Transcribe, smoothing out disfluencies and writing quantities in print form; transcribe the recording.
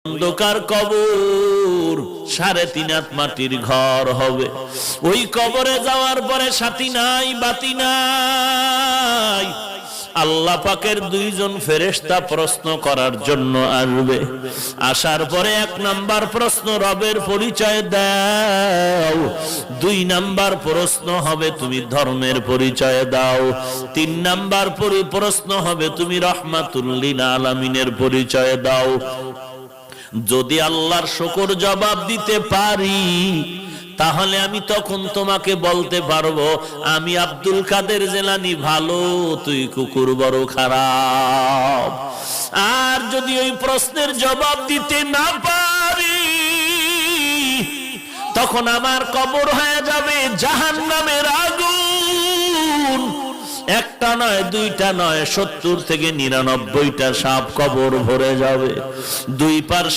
অন্ধকার কবর, 3.5 হাত মাটির ঘর হবে। ওই কবরে যাওয়ার পরে সাথী নাই, বাতি নাই। আল্লাহ পাকের 2 জন ফেরেশতা প্রশ্ন করার জন্য আসবে। আসার পরে 1 নাম্বার প্রশ্ন, রবের পরিচয় দাও। 2 নাম্বার প্রশ্ন হবে, তুমি ধর্মের পরিচয় দাও। 3 নাম্বার প্রশ্ন হবে, তুমি রাহমাতুল লিল আলামিনের পরিচয় দাও। যদি আল্লাহর শুকর জবাব দিতে পারি, তাহলে আমি তখন তোমাকে বলতে পারবো, আমি আব্দুল কাদের জিলানী ভালো, তুই কুকুর বড় খারাপ। আর যদি ওই প্রশ্নের জবাব দিতে না পারি, তখন আমার কবর হয়ে যাবে জাহান্নামের আগুন। 1টা নয়, 2টা নয়, 70 থেকে 99টা সাপ কবর ভরে যাবে। 2 পার